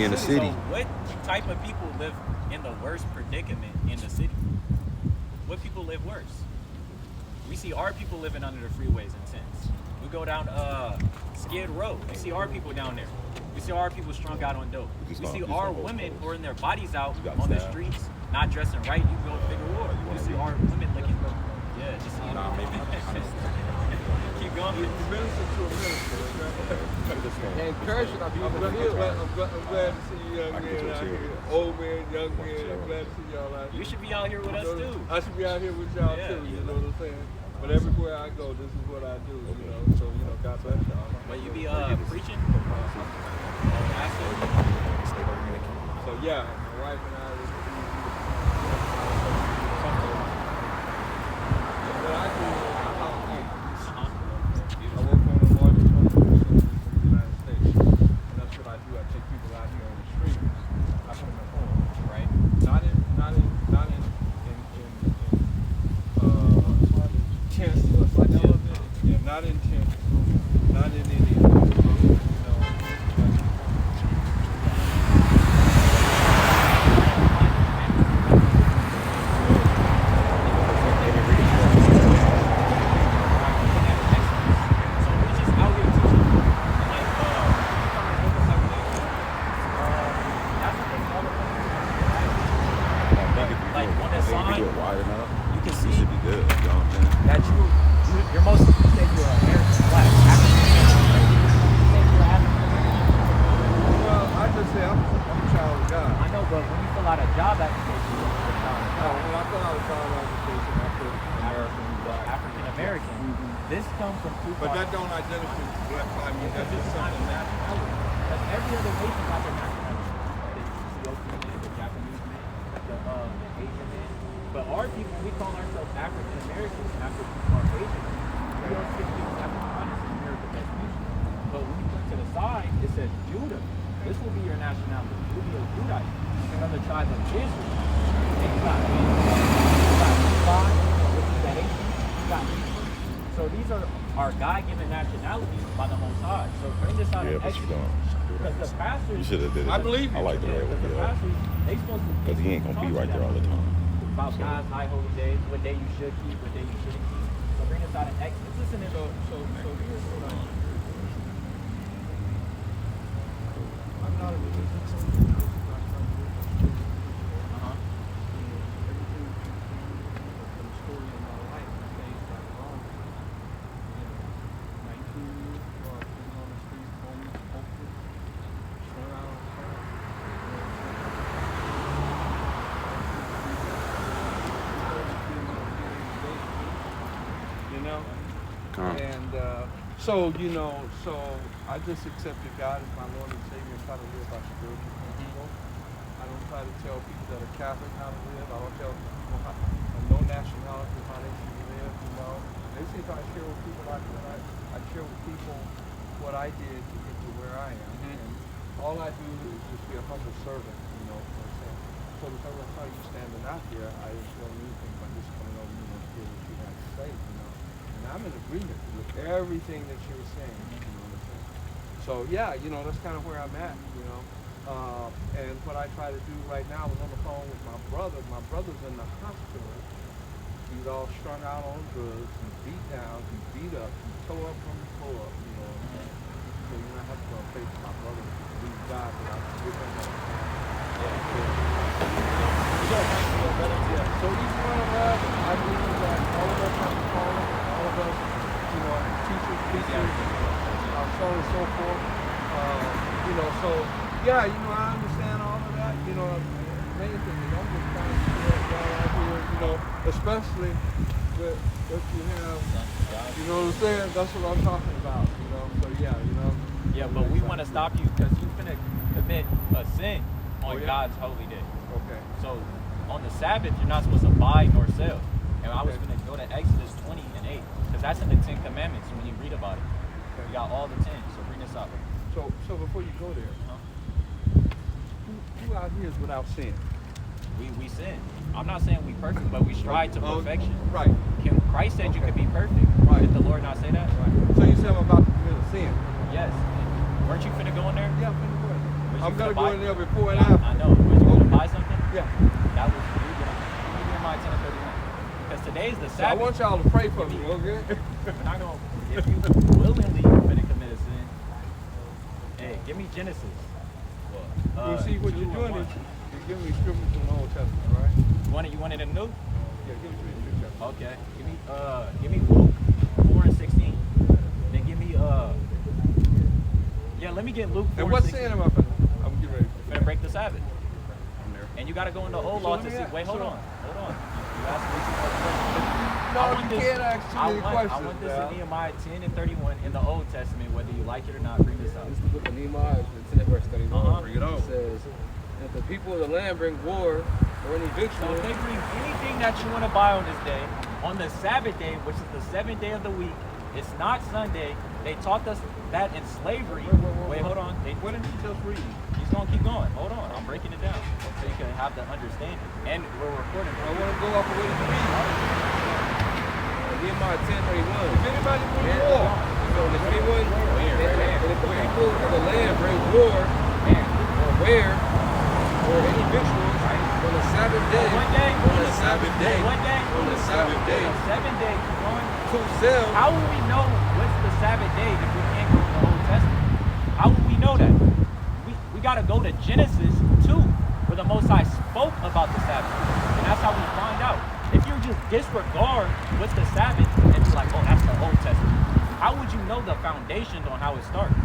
be in the city. So what type of people live in the worst predicament in the city? What people live worse? We see our people living under the freeways in tents. We go down Skid Row. We see our people down there. We see our people strung out on dope. We see our women pouring their bodies out on the streets, not dressing right. You go figure war. You see our women looking. Yeah, just you know. Keep going. You minister to a minister. Encouraging. I'm glad to see you young men out here. Old men, young men. I'm glad to see y'all out here. You should be out here with us too. I should be out here with y'all too. You know what I'm saying? But everywhere I go, this is what I do. You know, so you know, God bless y'all. But you be preaching. So yeah, my wife and I. What I do is I work on the largest home in the United States, and that's what I do. I take people out here on the street. I put them at home, right? Not in tents. Yeah, not in tents. Not in any. I believe you. I like the way it was. Because he ain't going to be right there all the time. About God's high holy days, what day you should keep, what day you shouldn't keep. So bring us out an Exodus. Listen to so here's what I do. I'm not a religious person. Everything from the story of my life changed like wrong. 19 years, living on the street, homeless, hopeless, strung out on the phone. You know? And so I just accepted God as my Lord and Savior and try to live by spiritual principles. I don't try to tell people that are Catholic how to live. I don't tell people no nationality how they should live, you know. They say if I share with people I share with people what I did to get to where I am. And all I do is just be a humble servant, you know what I'm saying? So because I saw you standing out here, I just don't do anything but just coming over you and hear what you have to say, you know. And I'm in agreement with everything that you're saying, you know what I'm saying? So yeah, you know, that's kind of where I'm at, you know. And what I try to do right now, I was on the phone with my brother. My brother's in the hospital. He's all strung out on drugs. He's beat down. He's beat up. He's tore up from the floor up, you know. So, you know, I have to go and pray for my brother. Believe God that I can give him that. So each one of us, I believe that all of us have a calling. All of us, you know, teachers, preachers, so on and so forth. You know, so yeah, you know, I understand all of that. You know, main thing is I'm just trying to get out here, you know, especially with what you have. You know what I'm saying? That's what I'm talking about. You know, so yeah, you know. Yeah, but we want to stop you because you're gonna commit a sin on God's holy day. Okay. So on the Sabbath, you're not supposed to buy nor sell. And I was gonna go to Exodus 20 and 8 because that's in the 10 Commandments when you read about it. Okay. You got all the 10. So bring this up. So before you go there, who out here is without sin? We sin. I'm not saying we perfect, but we strive to perfection. Right. Christ said you could be perfect. Right. Did the Lord not say that? Right. So you said I'm about to commit a sin. Yes. Weren't you finna go in there? Yeah, I'm finna go in there. I'm gonna gonna go buy? in there before and Yeah, after. I know. Was you gonna buy something? Yeah. That was you gonna give me my 10 and 31. Because today's the So I Sabbath. want y'all to pray for me, okay? We're not gonna, if you willingly finna commit a sin, hey, give me Genesis. You see, what 2 you're and doing 1. is you're giving me scriptures from the Old Testament, right? You want it in new? Yeah, give me the New Testament. Okay. Give me Luke 4 and 16. Then give me let me get Luke 4 And what and 16. sin am I finna? I'm getting ready. You're finna break the Sabbath. I'm there. And you gotta go in the old So law let to me see. ask- Wait, hold so- on. You asked me too much questions. No, I want you this- can't ask too many I questions. want this Al. in Nehemiah 10 and 31 in the Old Testament, whether you like it or not. Bring this out. This is the book of Nehemiah, it's 10 verse 31. Bring it out. It says, if the people of the land bring war or any So victory, if they bring anything that you want to buy on this day, on the Sabbath day, which is the 7th day of the week, it's not Sunday. They taught us that in slavery. Wait, hold on. What did you just read? He's gonna keep going. Hold on. I'm breaking it down so you can have the understanding. And we're recording. I want to go off of what you read. Nehemiah 10:31. If anybody bring And war, so if anyone, and if the people of the land bring war or where or any victuals on the Sabbath day, One day. on the Sabbath day, One day. on the Sabbath day, The 7th day. Keep going. to sell. How will we know what's the Sabbath day if we can't go to the Old Testament? How will we know that? We got to go to Genesis 2, where the Most High spoke about the Sabbath. And that's how we find out. If you just disregard what's the Sabbath and be like, oh, that's the Old Testament, how would you know the foundations on how it started?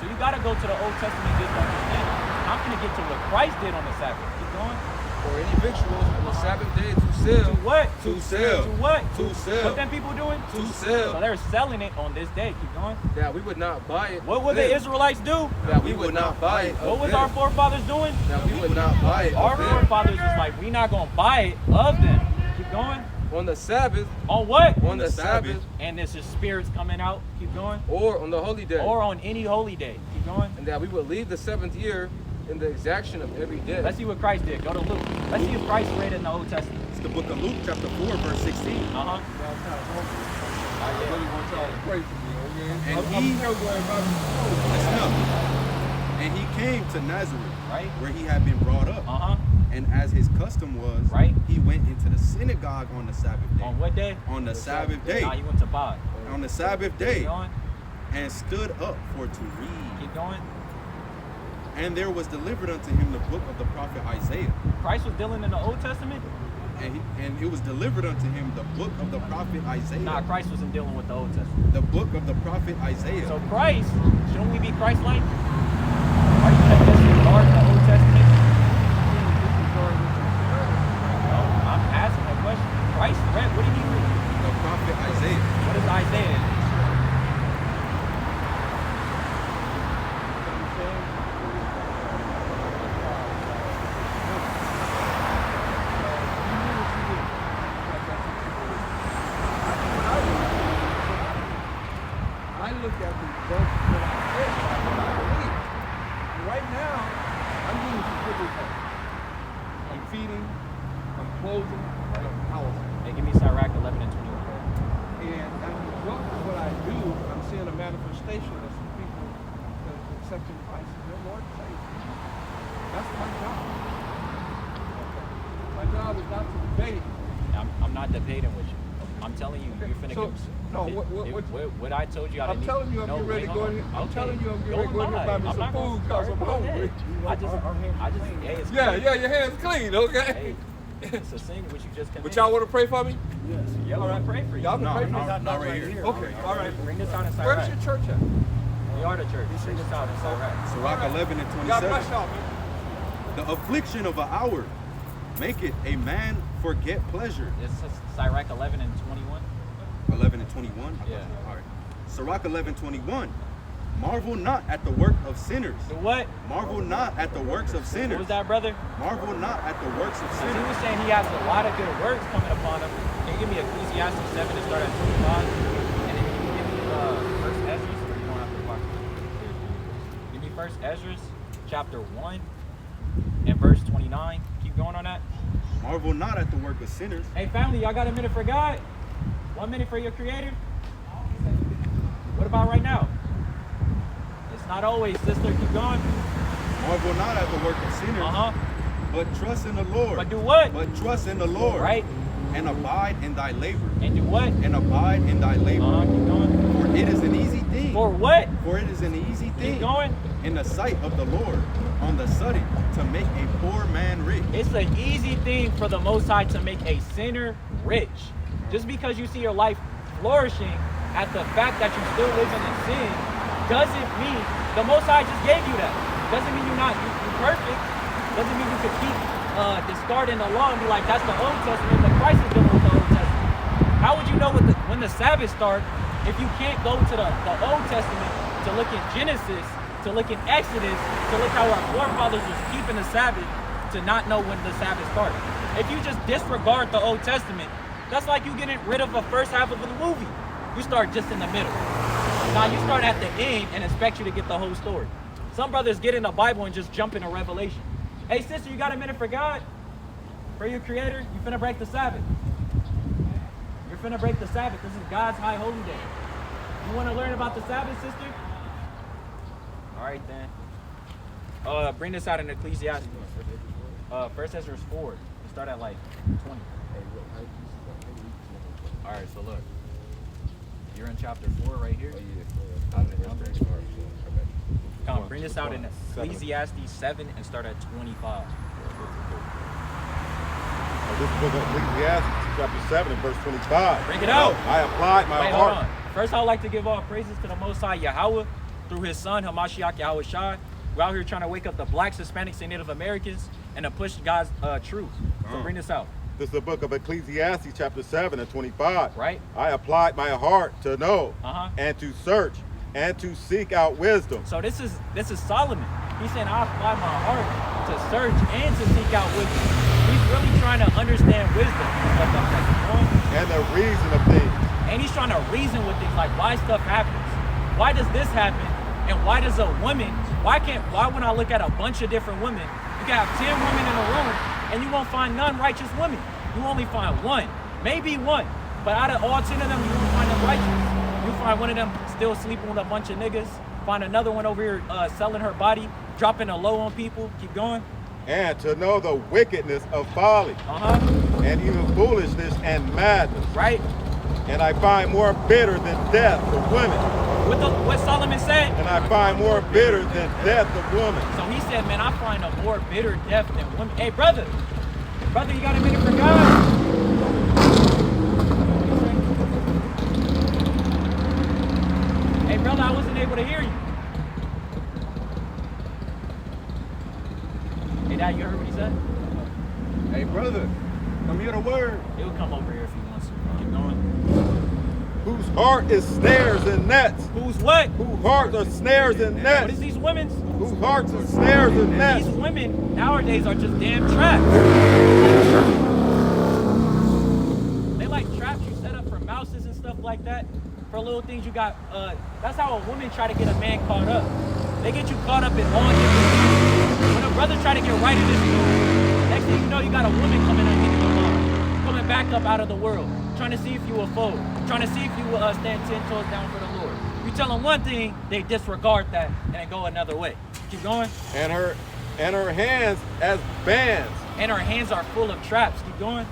So you got to go to the Old Testament to get the understanding. I'm going to get to what Christ did on the Sabbath. Keep going. Or any victuals on the Sabbath day to sell. To what? To sell. To what? To sell. What them people doing? To So sell. they're selling it on this day. Keep going. That we would not buy it. What would of the them. Israelites do? That we would not buy it. of What was them. our forefathers doing? That we would not buy it. Our of them. forefathers was like, we not gonna buy it of them. Keep going. On the Sabbath. On what? On the Sabbath. And this is spirits coming out. Keep going. Or on the holy day. Or on any holy day. Keep going. And that we would leave the 7th year in the exaction of every day. Let's see what Christ did. Go to Luke. Let's see if Christ read it in the Old Testament. It's the book of Luke, chapter 4, verse 16. Uh-huh. I really want y'all to pray for me, okay? And I'm still going back to school. Listen up. And he came to Nazareth, Right. where he had been brought up. Uh-huh. And as his custom was, Right. he went into the synagogue on the Sabbath day. On what day? On the Sabbath day. Nah, he went to buy. On the Sabbath Keep day. going. And stood up for to read. Keep going. And there was delivered unto him the book of the prophet Isaiah. Christ was dealing in the Old Testament? And it was delivered unto him the book of the prophet Isaiah. Nah, Christ wasn't dealing with the Old Testament. The book of the prophet Isaiah. So Christ, shouldn't we be Christ-like? Are you going to disregard the Old Testament? No, I'm asking a question. Christ read, what did he read? The prophet Isaiah. What is Isaiah? I look at the verses that I read, what I believe. And right now, I'm doing some good results. I'm feeding, I'm clothing, and I'm housing. Hey, give me Sirach 11 and 21. And as a result of what I do, I'm seeing a manifestation of some people that are accepting Christ as their Lord and Savior. That's my job. My job is not to debate. I'm not debating with you. I'm telling you, you're finna So, no, what I told you I I'm didn't telling you, I'm getting ready to go in. I'm telling you, I'm getting ready to go in here and buy me some food because I'm hungry. hey, it's Yeah, clean. yeah, your hands clean, okay? Hey, it's a sin which you just But committed. y'all want to pray for me? Yes. Yeah, All all right. right. Pray for you. Y'all can pray for me? Not right here. Okay, all right. Bring this out in Where's Sirach. your church at? We are the church. Bring this out in Sirach. Sirach 11 and God bless 27. y'all, man. The affliction of an hour maketh a man forget pleasure. It's Sirach 11 and 21. 11 and 21? Yeah. All right. Sirach 11, 21. Marvel not at the work of sinners. The what? Marvel not at the works of What sinners. was that, brother? Marvel not at the works of Because he sinners. was saying he has a lot of good works coming upon him. Can you give me Ecclesiastes 7 to start at 25? And then can you give me First Ezra? Or you don't have to watch it? Give me First Ezra, chapter 1 and verse 29. Keep going on that. Marvel not at the work of sinners. Hey, family, y'all got a minute for God? 1 minute for your Creator? What about right now? It's not always, sister. Keep going. Marvel not at the work of sinners, but trust in the Lord. But do what? But trust in the Lord. Right. And abide in thy labor. And do what? And abide in thy labor. Keep going. For it is an easy thing. For what? For it is an easy thing. Keep going. In the sight of the Lord, on the sudden, to make a poor man rich. It's an easy thing for the Most High to make a sinner rich. Just because you see your life flourishing at the fact that you're still living in sin doesn't mean the Most High just gave you that. Doesn't mean you're perfect. Doesn't mean you could keep discarding the law and be like, that's the Old Testament, but Christ is dealing with the Old Testament. How would you know when the Sabbath starts if you can't go to the Old Testament to look in Genesis, to look in Exodus, to look how our forefathers was keeping the Sabbath, to not know when the Sabbath started? If you just disregard the Old Testament, that's like you getting rid of the first half of the movie. You start just in the middle. Now you start at the end and expect you to get the whole story. Some brothers get in the Bible and just jump into Revelation. Hey sister, you got a minute for God? For your creator? You finna break the Sabbath. You're finna break the Sabbath. This is God's high holy day. You wanna learn about the Sabbath, sister? All right then. Bring this out in Ecclesiastes. 1 Ezra 4. You start at like 20. All right, so look. You're in chapter 4 right here. Come on, bring this out in Ecclesiastes 7 and start at 25. This book of Ecclesiastes, chapter 7 and verse 25. Bring it out. I applied my heart. Hold on. First, I would like to give all praises to the Most High Yahweh through his son, Hamashiach Yahweh Shai. We're out here trying to wake up the blacks, Hispanics, and Native Americans and to push God's truth. So bring this out. This is the book of Ecclesiastes, chapter 7 and 25. Right. I applied my heart to know and to search and to seek out wisdom. So this is Solomon. He's saying, I apply my heart to search and to seek out wisdom. He's really trying to understand wisdom and the reason of things. And he's trying to reason with things like why stuff happens. Why does this happen? And why does a woman, why when I look at a bunch of different women, you can have 10 women in a room and you won't find none righteous women. You only find one, maybe one. But out of all 10 of them, you won't find them righteous. You find one of them still sleeping with a bunch of niggas. Find another one over here selling her body, dropping a low on people. Keep going. And to know the wickedness of folly. And even foolishness and madness. Right. And I find more bitter than death the women. What Solomon said? And I find more bitter than death of women. So he said, man, I find a more bitter death than women. Hey, brother, you got a minute for God? Hey, brother, I wasn't able to hear you. Hey, Dad, you heard what he said? Hey, brother, come hear the word. He'll come over here if he wants to. Keep going. Whose heart is snares and nets. Whose what? Whose hearts are snares and nets. What is these women's? Whose hearts are snares and nets. These women nowadays are just damn traps. They like traps you set up for mouses and stuff like that. For little things you got, that's how a woman try to get a man caught up. They get you caught up in all different things. When a brother try to get right in this world, next thing you know, you got a woman coming underneath the law, coming back up out of the world, trying to see if you will fold, trying to see if you will stand 10 toes down for the Lord. You tell them one thing, they disregard that and they go another way. Keep going. And her hands as bands. And her hands are full of traps. Keep going.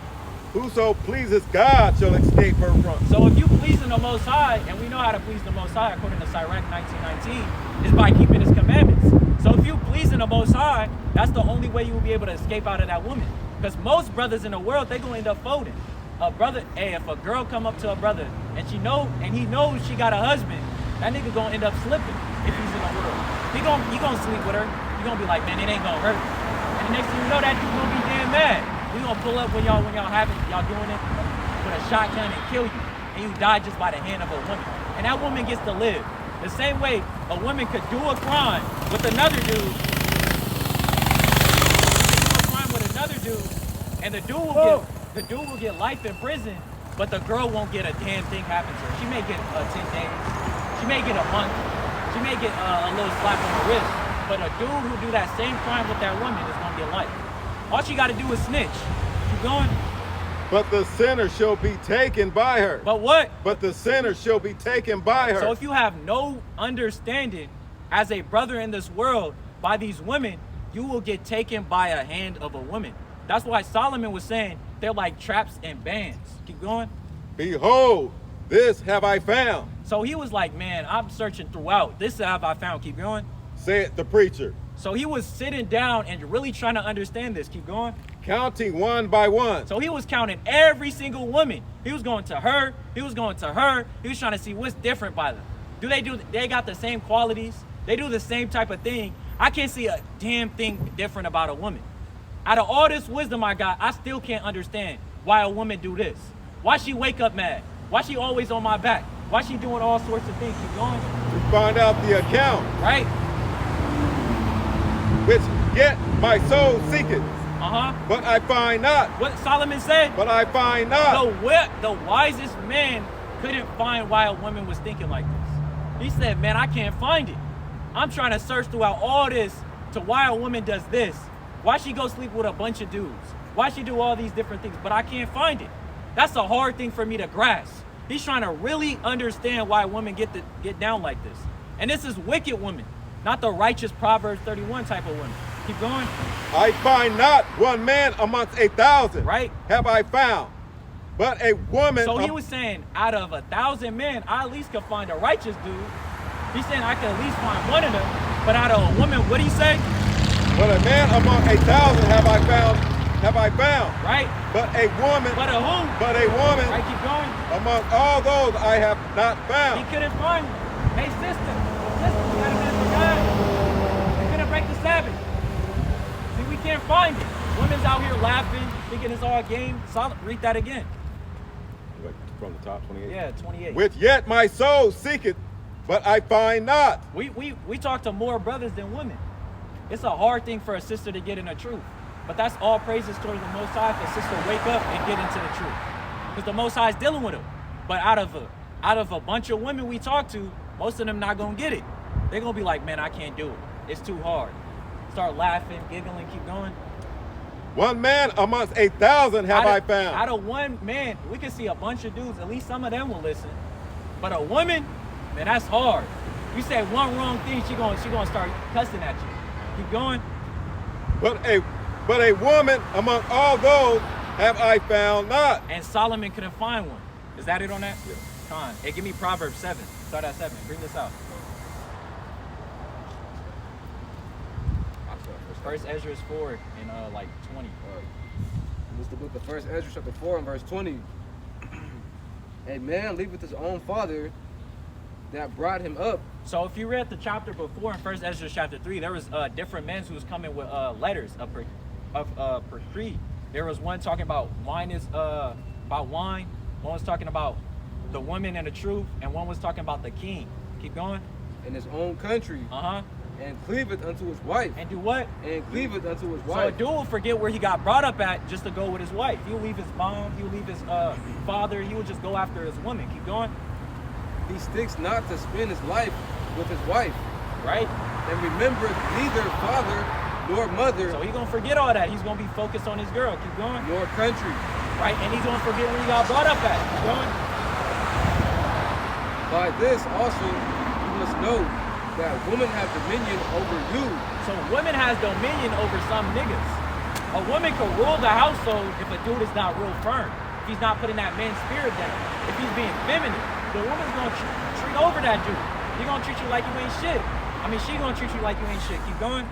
Whoso pleases God shall escape her from. So if you please the Most High, and we know how to please the Most High according to Sirach 19:19, is by keeping his commandments. So if you please the Most High, that's the only way you will be able to escape out of that woman. Because most brothers in the world, they're gonna end up folding. A brother, if a girl come up to a brother and he knows she got a husband, that nigga gonna end up slipping if he's in the world. He gonna sleep with her. He gonna be like, man, it ain't gonna hurt. And the next thing you know, that dude gonna be damn mad. He gonna pull up when y'all doing it with a shotgun and kill you, and you die just by the hand of a woman. And that woman gets to live. The same way a woman could do a crime with another dude, and the dude will get life in prison, but the girl won't get a damn thing happen to her. She may get 10 days, she may get a month, she may get a little slap on the wrist, but a dude who do that same crime with that woman is gonna get life. All she got to do is snitch. Keep going. But the sinner shall be taken by her. But what? But the sinner shall be taken by her. So if you have no understanding as a brother in this world by these women, you will get taken by a hand of a woman. That's why Solomon was saying they're like traps and bands. Keep going. Behold, this have I found, So he was like, man, I'm searching throughout. This have I found. Keep going. said the preacher, So he was sitting down and really trying to understand this. Keep going. counting one by one. So he was counting every single woman. He was going to her. He was going to her. He was trying to see what's different by them. They got the same qualities? They do the same type of thing. I can't see a damn thing different about a woman. Out of all this wisdom I got, I still can't understand why a woman do this. Why she wake up mad? Why she always on my back? Why she doing all sorts of things? Keep going. To find out the account, Right? which yet my soul seeketh, Uh-huh. but I find not. What Solomon said? But I find not. The wisest man couldn't find why a woman was thinking like this. He said, man, I can't find it. I'm trying to search throughout all this to why a woman does this. Why she go sleep with a bunch of dudes. Why she do all these different things, but I can't find it. That's a hard thing for me to grasp. He's trying to really understand why women get down like this. And this is wicked women, not the righteous Proverbs 31 type of women. Keep going. I find not one man amongst 1,000. Right. Have I found, but a woman. So he was saying, out of 1,000 men, I at least could find a righteous dude. He's saying I could at least find one of them. But out of a woman, what'd he say? But a man among 1,000 have I found. Have I found. Right. But a woman. But a who? But a woman. Right, keep going. Among all those I have not He found. couldn't find them. Hey, sister, you gotta live for God. You couldn't break the Sabbath. See, we can't find it. Women's out here laughing, thinking it's all a game. Read that again. From the top, 28. Yeah, 28. With yet my soul seeketh, but I find not. We talk to more brothers than women. It's a hard thing for a sister to get in the truth. But that's all praises towards the Most High for a sister to wake up and get into the truth. Because the Most High is dealing with them. But out of a bunch of women we talk to, most of them not going to get it. They're going to be like, man, I can't do it. It's too hard. Start laughing, giggling, keep going. One man amongst 1,000 have I found. Out of one man, we can see a bunch of dudes. At least some of them will listen. But a woman, man, that's hard. You say one wrong thing, she gonna start cussing at you. Keep going. But a woman among all those have I found not. And Solomon couldn't find one. Is that it on that? Yeah. Come on. Hey, give me Proverbs 7. Start at 7. Bring this out. First Ezra is 4 and like 20. This is the book of First Ezra, chapter 4 and verse 20. A man leaveth his own father that brought him up. So if you read the chapter before in First Ezra chapter 3, there was different men who was coming with letters of decree. There was one talking about wine. One was talking about the woman and the truth, and one was talking about the king. Keep going. In his own country. And cleaveth unto his wife. And do what? And cleaveth unto his wife. So a dude will forget where he got brought up at just to go with his wife. He'll leave his mom, he'll leave his father, he would just go after his woman. Keep going. He sticks not to spend his life with his wife. Right? And remembereth neither father nor mother. So he's gonna forget all that. He's gonna be focused on his girl. Keep going. Nor country. Right? And he's gonna forget where he got brought up at. Keep going. By this also you must know that women have dominion over you. So women has dominion over some niggas. A woman can rule the household if a dude is not real firm. If he's not putting that man's spirit down. If he's being feminine. The woman's gonna treat over that dude. He gonna treat you like you ain't shit. I mean, she gonna treat you like you ain't shit. Keep going.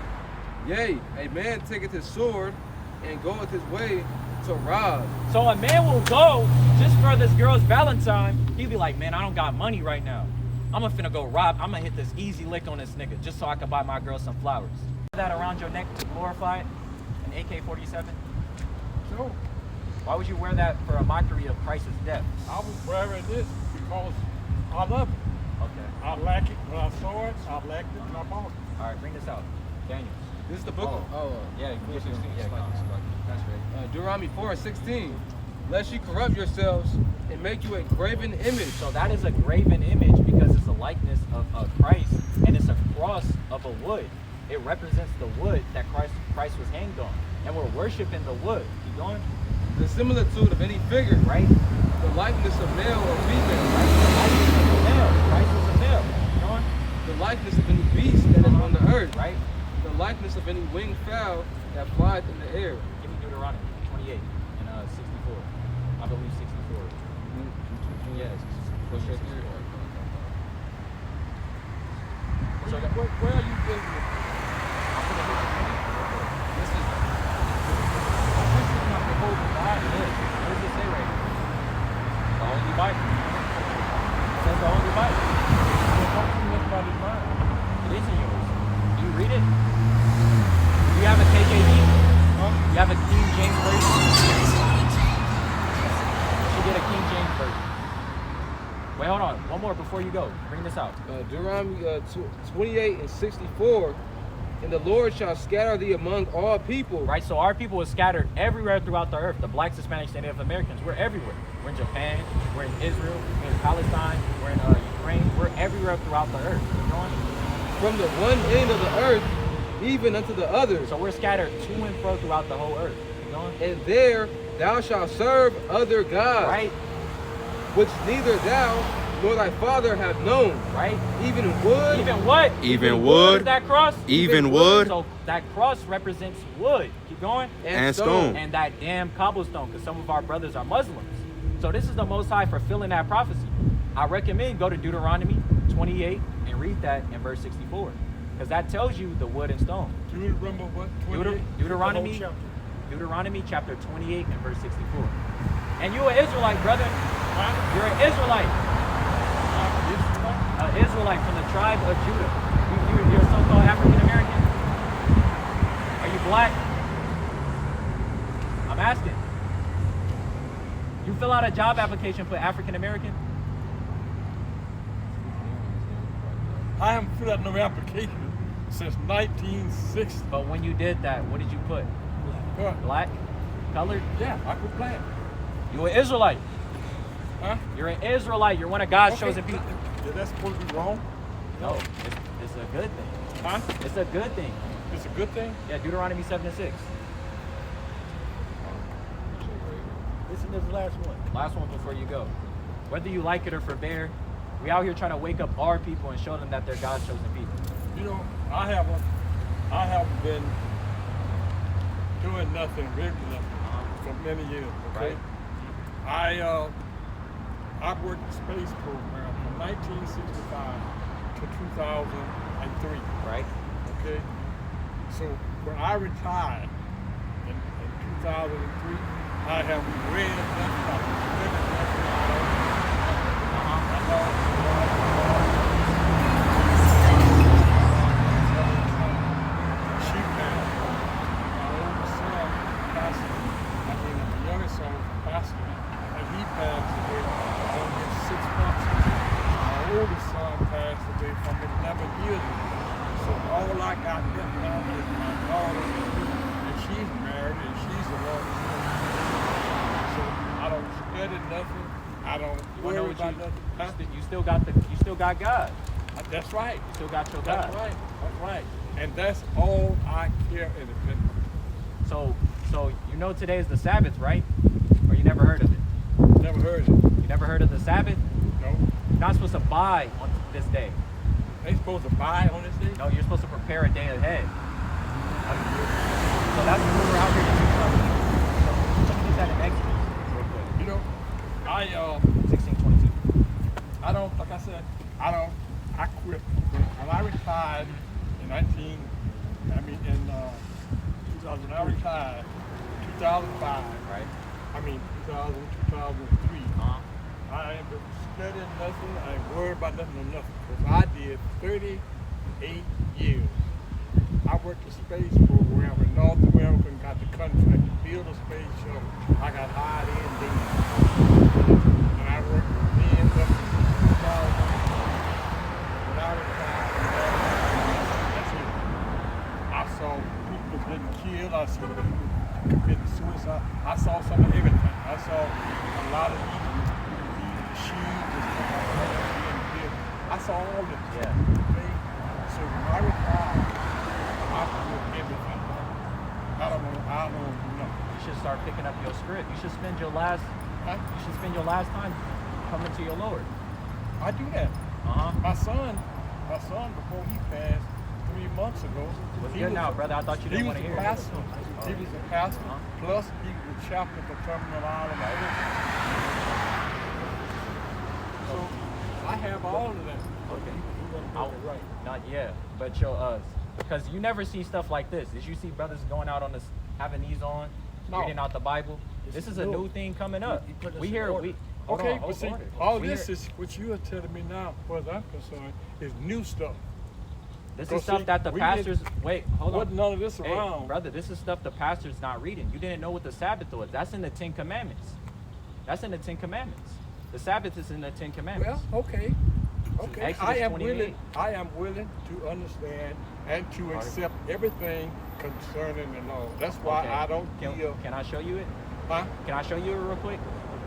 Yea, a man taketh his sword and goeth his way to rob. So a man will go just for this girl's Valentine. He'll be like, man, I don't got money right now. I'm finna go rob. I'm gonna hit this easy lick on this nigga just so I can buy my girl some flowers. That around your neck to glorify it, an AK-47. So Why would you wear that for a mockery of Christ's death? I was wearing this because I love it. Okay. I like it when I saw it. I liked it and I bought it. All right, bring this out, Daniel. This is the book of Yeah, 4:16. yeah, that's right. Deuteronomy 4:16. Lest you corrupt yourselves and make you a graven image. So that is a graven image because it's a likeness of Christ, and it's a cross of a wood. It represents the wood that Christ was hanged on, and we're worshiping the wood. Keep going. The similitude of any figure, Right? the likeness of male or female, Christ is a male. Christ is a male. Keep going. the likeness of any beast that is on the earth, Right? the likeness of any winged fowl that flieth in the air. Give me Deuteronomy 28 and 64. I believe 64. Yes. Push right here. So Where are you getting it? This is not the whole Bible. What does it say right here? The Holy Bible. It says the Holy Bible. Don't see anybody's mind. It is in yours. Do you read it? Do you have a KJV? You have a King James version? You should get a King James version. Wait, hold on. One more before you go. Bring this out. Deuteronomy 28 and 64. And the Lord shall scatter thee among all people. Right, so our people is scattered everywhere throughout the earth. The blacks, Hispanics, and Native Americans. We're everywhere. We're in Japan. We're in Israel. We're in Palestine. We're in Ukraine. We're everywhere throughout the earth. You know? From the one end of the earth even unto the other. So we're scattered to and fro throughout the whole earth. You know? And there thou shalt serve other gods. Right? Which neither thou nor thy father have known. Right? Even wood. Even what? Even wood. Is that cross? Even wood. So that cross represents wood. Keep going. And stone. And that damn cobblestone, because some of our brothers are Muslims. So this is the Most High fulfilling that prophecy. I recommend go to Deuteronomy 28 and read that in verse 64. Because that tells you the wood and stone. Do you remember what? 28? Deuteronomy, The whole chapter. Deuteronomy chapter 28 and verse 64. And you're an Israelite, brother. You're an Israelite. An Israelite from the tribe of Judah. You're a so-called African American. Are you black? I'm asking. You fill out a job application, put African American? I haven't filled out no application since 1960. But when you did that, what did you put? What? Black? Colored? Yeah, I could plan. You're an Israelite. Huh? You're an Israelite. You're one of God's chosen people. Yeah, that's supposed to be wrong. No, it's a good thing. Huh? It's a good thing. It's a good thing. Yeah, Deuteronomy 7 and 6. Listen to the last one. Last one before you go. Whether you like it or forbear, we out here trying to wake up our people and show them that they're God's chosen people. You know, I haven't been doing nothing regular for many years. Okay. Right. I worked the space program from 1965 to 2003. Right? Okay. So when I retired in 2003, I have read from 11 years ago. So all I got left now is my daughter, and she's married, and she's a lawyer. So I don't study nothing. I don't worry about nothing. Huh? You still got God. That's right. You still got your God. That's right. That's right. And that's all I care in the business. So you know today is the Sabbath, right? Or you never heard of it? Never heard it. You never heard of the Sabbath? No. You're not supposed to buy on this day. They supposed to buy on this day? No, you're supposed to prepare a day ahead. So that's what we're out here to do. So let's put that in Exodus real quick. You know, 16:22. I quit. When I retired in 2000, when I retired 2005, Right? 2003, I ain't been studying nothing, I ain't worried about nothing or nothing, because I did 38 years. I worked the space program in North America and got the contract to build a space shuttle. I got hired in then. And I worked then up to 2000. When I retired, that's it. I saw people getting killed, I saw people committing suicide. I saw some of everything. I saw a lot of sheep and stuff like that being killed. I saw all this. Yeah. Okay? So when I retired, I did everything. I don't know. You should start picking up your script. You should spend your last time coming to your Lord. I do that. Uh-huh. My son before he passed, 3 months ago. What's good now, brother? I thought you didn't want to hear it. He was a pastor. Plus, he was the chaplain for Terminal Island. So, I have all of that. Okay. Not yet, but show us. Because you never see stuff like this. Did you see brothers going out on this, having these on, reading out the Bible? This is a new thing coming up. We hear, Okay, but see, all this is what you are telling me now, as far as I'm concerned, is new stuff. This is stuff that the pastors, wait, hold on. Wasn't none of this Hey, around. brother, this is stuff the pastor's not reading. You didn't know what the Sabbath was. That's in the 10 Commandments. That's in the 10 Commandments. The Sabbath is in the 10 Commandments. Well, okay. Okay. Exodus I am 28. willing to understand and to accept everything concerning the law. That's why Okay. I don't Can I show you it? Huh? Can I show you it real quick?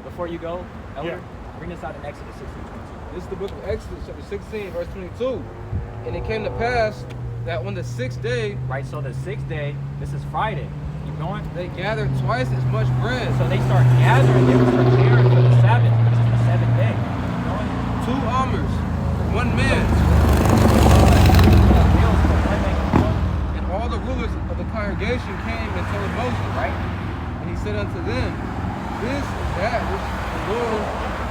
Before you go, Elder? Bring this out in Exodus 16:22. This is the book of Exodus, chapter 16, verse 22. And it came to pass that on the 6th day, Right, so the 6th day, this is Friday. Keep going. they gathered twice as much bread. So they start gathering, they were preparing for the Sabbath, which is the 7th day. Keep going. 2 almers for 1 man. Meals for 1 man. Keep going. And all the rulers of the congregation came and told Moses. Right? And he said unto them, this is that which the Lord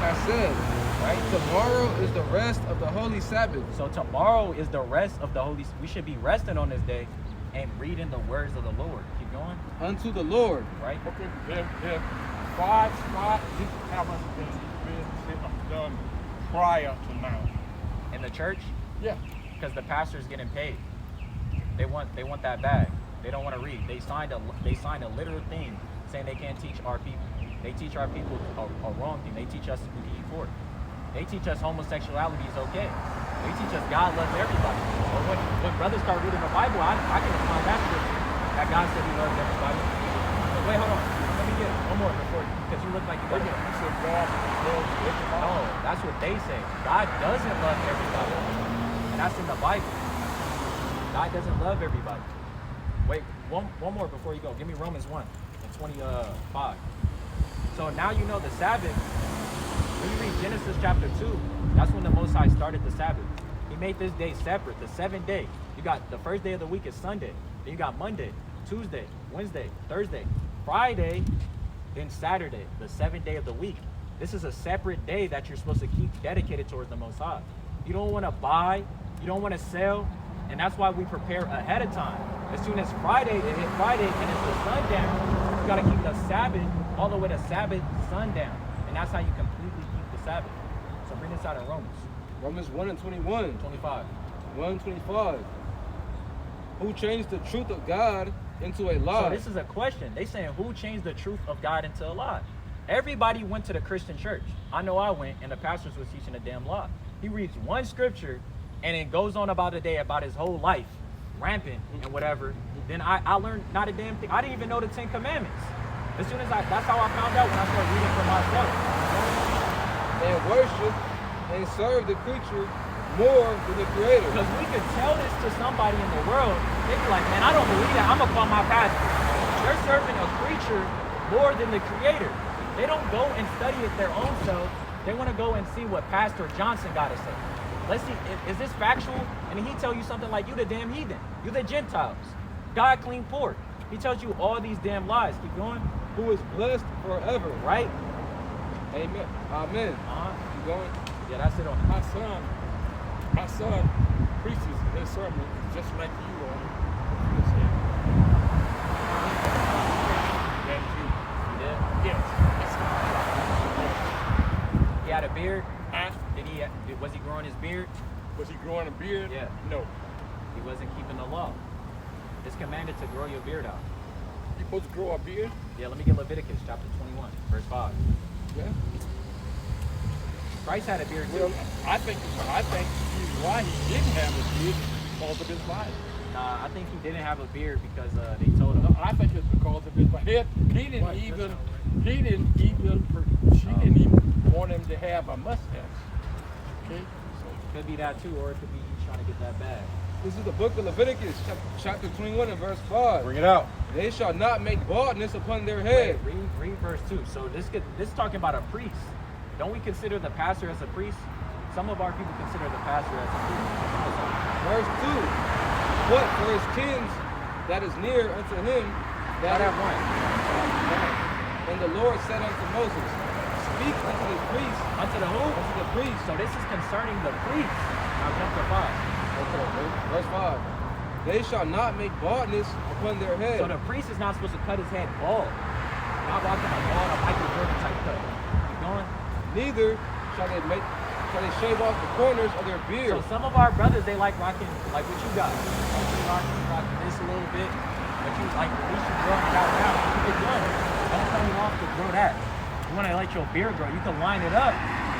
has said. Right? Tomorrow is the rest of the holy Sabbath. So tomorrow is the rest of the Holy. We should be resting on this day and reading the words of the Lord. Keep going. Unto the Lord. Right? Okay, there five these haven't been done prior to now. In the church, Yeah. because the pastor's getting paid. They want that bag. They don't want to read. They signed a literal thing saying they can't teach our people. They teach our people a wrong thing. They teach us to be forward. They teach us homosexuality is okay. They teach us God loves everybody. But when brothers start reading the Bible, I can find that scripture that God said He loves everybody. But wait, hold on. Let me get one more before, because you look like you got it. He said God loves everybody. No, that's what they say. God doesn't love everybody, and that's in the Bible. God doesn't love everybody. Wait, one more before you go. Give me Romans 1 and 25. So now you know the Sabbath. When you read Genesis chapter 2, that's when the Most High started the Sabbath. He made this day separate, the 7th day. You got the first day of the week is Sunday. Then you got Monday, Tuesday, Wednesday, Thursday, Friday, then Saturday, the 7th day of the week. This is a separate day that you're supposed to keep dedicated towards the Most High. You don't want to buy, you don't want to sell, and that's why we prepare ahead of time. As soon as Friday, it hit Friday and it's the sundown, you got to keep the Sabbath all the way to Sabbath sundown. And that's how you completely keep the Sabbath. So bring this out in Romans. Romans 1 and 21. 25. 1:25. Who changed the truth of God into a lie? So this is a question. They saying who changed the truth of God into a lie? Everybody went to the Christian church. I know I went, and the pastors was teaching a damn lie. He reads one scripture and it goes on about a day, about his whole life, rampant and whatever. Then I learned not a damn thing. I didn't even know the 10 Commandments. As soon as that's how I found out when I started reading for myself. And worship and serve the creature more than the Creator. Because we could tell this to somebody in the world, they'd be like, man, I don't believe that. I'm going to call my pastor. They're serving a creature more than the Creator. They don't go and study it their own self. They want to go and see what Pastor Johnson got to say. Let's see, is this factual? And then he tell you something like, you the damn heathen. You the Gentiles. God clean pork. He tells you all these damn lies. Keep going. Who is blessed forever. Right? Amen. Amen. Keep going. Yeah, that's it on. My son preaches his sermon just like you are. That you. You did? Yes. He had a beard. Huh? Was he growing his beard? Was he growing a beard? Yeah. No. He wasn't keeping the law. It's commanded to grow your beard out. You supposed to grow a beard? Yeah, let me get Leviticus chapter 21, verse 5. Yeah. Christ had a beard too. Well, I think the reason why he didn't have a beard is because of his life. Nah, I think he didn't have a beard because they told him. No, I think it's because of his life. She didn't even want him to have a mustache. Okay? So Could be that too, or it could be he's trying to get that bag. This is the book of Leviticus, chapter 21 and verse 5. Bring it out. They shall not make baldness upon their head. Read verse 2. So this is talking about a priest. Don't we consider the pastor as a priest? Some of our people consider the pastor as a priest. Verse 2. But for his kins that is near unto him, Start at 1. and the Lord said unto Moses, speak unto the priests, Unto the who? unto the priests. So this is concerning the priests. Now jump to 5. Okay, verse 5. They shall not make baldness upon their head. So the priest is not supposed to cut his head bald. Not rocking a bald, a Michael Jordan type cut. Keep going. Neither shall they shave off the corners of their So beards. some of our brothers, they like rocking like what you got. Like you rocking this a little bit, but you like at least you grow it out now. Keep it going. Don't tell me off to grow that. You want to let your beard grow, you can line it up.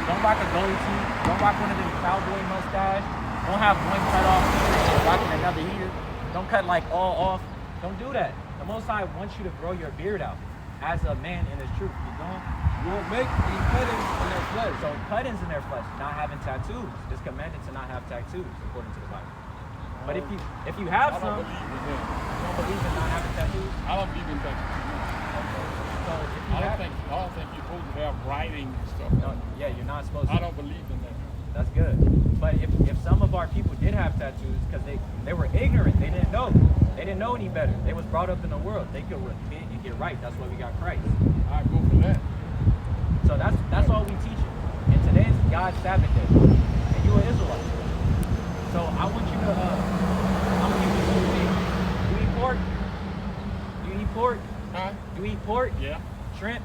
Don't rock a goatee tee. Don't rock one of them cowboy mustache. Don't have one cut off and rocking another heater. Don't cut like all off. Don't do that. The Most High wants you to grow your beard out as a man in His truth. You going? You won't make any cuttings in their flesh. So cuttings in their flesh, not having tattoos. It's commanded to not have tattoos according to the Bible. But if you have I some, don't believe in them. you don't believe in not having tattoos. I don't believe in that. So if you I have, don't think you're supposed to have writing and stuff. no, yeah, you're not supposed to. I don't believe in that. That's good. But if some of our people did have tattoos because they were ignorant, they didn't know. They didn't know any better. They was brought up in the world. They could repent and get right. That's why we got Christ. I go for that. So that's all we teach it. And today is God's Sabbath day. And you are Israelite. So I want you to I'm gonna give you two things. You eat pork? You eat pork? Huh? You eat pork? Yeah. Shrimp?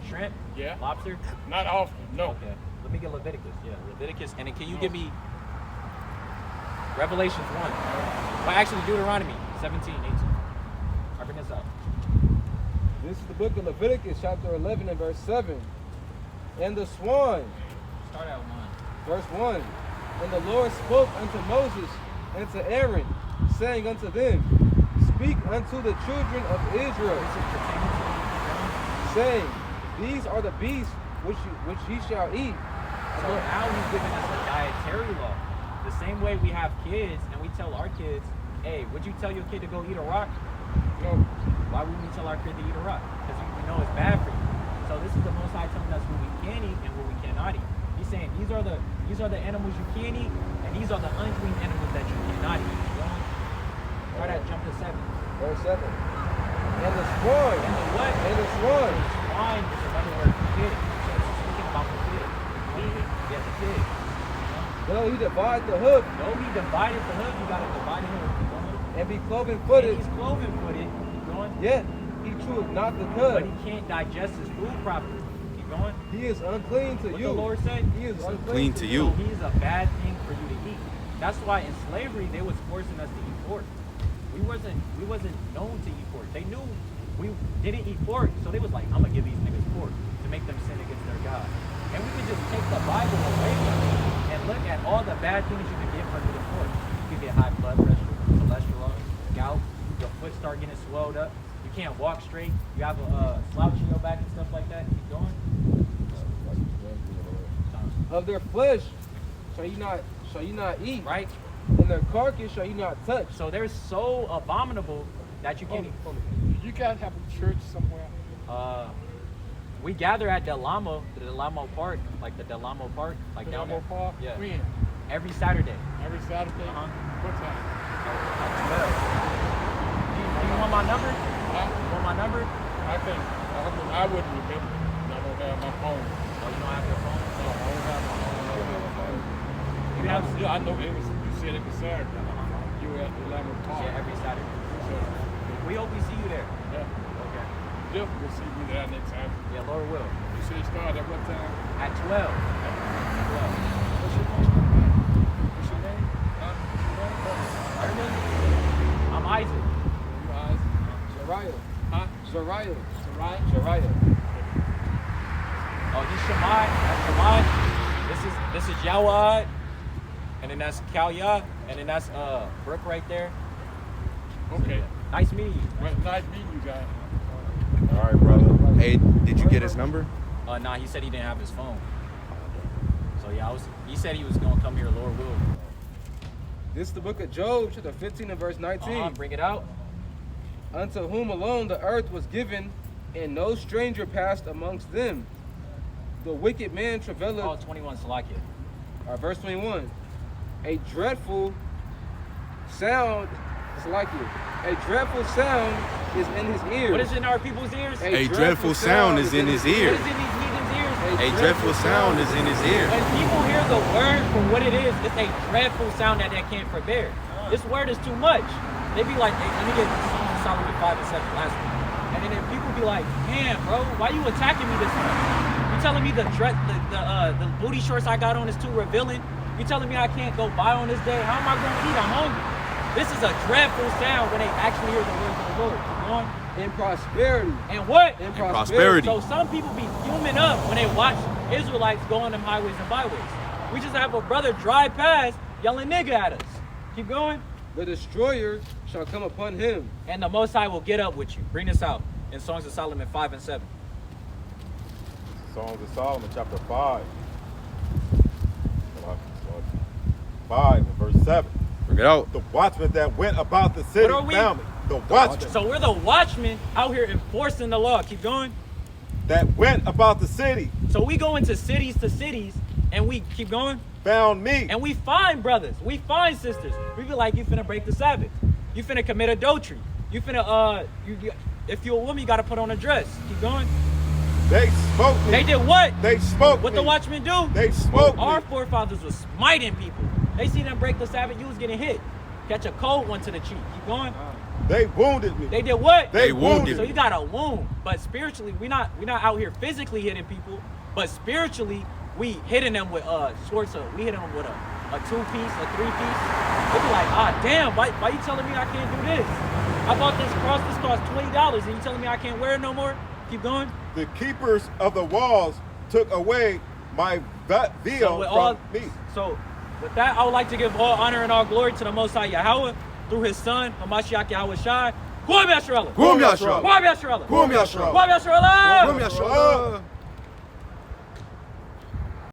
Shrimp? Yeah. Lobster? Not often. No. Okay. Let me get Leviticus. Yeah, Leviticus. And then can you give me Revelations 1? Well, actually, Deuteronomy 17, 18. I bring this up. This is the book of Leviticus, chapter 11 and verse 7. And the swan, Start at 1. verse 1. And the Lord spoke unto Moses and to Aaron, saying unto them, speak unto the children of Israel, This is pertaining to saying, these are the beasts which ye shall eat. So now He's giving us a dietary law. The same way we have kids and we tell our kids, hey, would you tell your kid to go eat a rock? No. Why would we tell our kid to eat a rock? Because we know it's bad for you. So this is the Most High telling us what we can eat and what we cannot eat. He's saying these are the animals you can eat, and these are the unclean animals that you cannot eat. Try that, jump to 7. Verse 7. And the swan, And the what? and the swan, Swine is another word for pig. So it's speaking about the pig. Yeah, the pig. though he divide the hoof, Though He divided the hoof, you gotta divide the hoof. and be cloven And footed, He's cloven footed. Going. yet he cheweth not the But cud. he can't digest his food properly. Keep going. He is unclean to What you. the Lord said? He is Clean unclean to So you. he's a bad thing for you to eat. That's why in slavery they was forcing us to eat pork. We wasn't known to eat pork. They knew we didn't eat pork, so they was like, I'm gonna give these niggas pork to make them sin against their God. And we could just take the Bible away from it and look at all the bad things you can get from eating pork. You can get high blood pressure, cholesterol, gout, your foot start getting swelled up. You can't walk straight. You have a slouch in your back and stuff like that. Keep going. Of their flesh shall you not eat, Right? and their carcass shall you not touch. So they're so abominable that you can't eat. You guys have a church somewhere? We gather at Del Amo, the Del Amo Park, like the Del Amo Park, like down there. Park? Yeah. When? Every Saturday. Every Saturday? Uh-huh. What time? At 12. Do you want my number? Huh? You want my number? I wouldn't remember. I don't have my phone. Oh, you don't have your phone? No, I don't have my phone. You have Yeah, I know it was, you said it was Saturday. You were at the Lamar Park. Yeah, every Saturday. We hope we see you there. Yeah. Okay. Definitely will see me there next time. Yeah, Lord will. You say it started at what time? At 12. At 12. What's your name? What's your name? Huh? What's your name? I'm Isaac. You Isaac? Zariah, Huh? Zariah, Sarai? Zariah. Oh, he's Shammai. That's Shammai. This is Yawad. And then that's Kalia. And then that's Brooke right there. Okay. Nice meeting you. Well, nice meeting you guys. All right, brother. Hey, did you get his number? Nah, he said he didn't have his phone. So yeah, he said he was gonna come here, Lord will. This is the book of Job, chapter 15 and verse 19. Bring it out. Unto whom alone the earth was given, and no stranger passed amongst them. The wicked man travaileth. Oh, 21 Salakia. Verse 21. A dreadful sound is like it. A dreadful sound is in his ears. What is in our people's ears? A dreadful sound is in his What ear. is in these heathens' ears? A dreadful sound is in his ear. When people hear the word for what it is, it's a dreadful sound that they can't forbear. This word is too much. They be like, hey, let me get Songs of Solomon 5 and 7 last week. And then people be like, damn, bro, why you attacking me this much? You telling me the booty shorts I got on is too revealing? You telling me I can't go buy on this day? How am I going to eat? I'm hungry. This is a dreadful sound when they actually hear the words of the Lord. Keep going. In prosperity. And what? In prosperity. So some people be fuming up when they watch Israelites go on them highways and byways. We just have a brother drive past yelling nigga at us. Keep going. The destroyer shall come upon him. And the Most High will get up with you. Bring this out in Songs of Solomon 5 and 7. Songs of Solomon, chapter 5. 5 and verse 7. Bring it out. The watchman that went about the city What are we? found me. The watchman So we're the watchmen out here enforcing the law. Keep going. that went about the city So we go into cities to cities and we keep going. found me. And we find brothers, we find sisters. We be like, you finna break the Sabbath. You finna commit adultery. You finna, if you're a woman, you gotta put on a dress. Keep going. They smote me. They did what? They smoked What me. the watchmen do? They smoked Our me. forefathers was smiting people. They see them break the Sabbath, you was getting hit. Catch a cold one to the cheek. Keep going. They wounded me. They did what? They wounded So me. you got a wound. But spiritually, we're not out here physically hitting people, but spiritually, we hitting them with sorts of, we hitting them with a 2-piece, a 3-piece. They be like, ah, damn, why you telling me I can't do this? I bought this cross, this cost $20, and you telling me I can't wear it no more? Keep going. The keepers of the walls took away my veil from me. So with that, I would like to give all honor and all glory to the Most High Yahweh through his son, Hamashiach Yahweh Shai. Guam Yasharallah. Guam Yasharallah. Guam Yasharallah. Guam Yasharallah. Guam Yasharallah. Guam Yasharallah.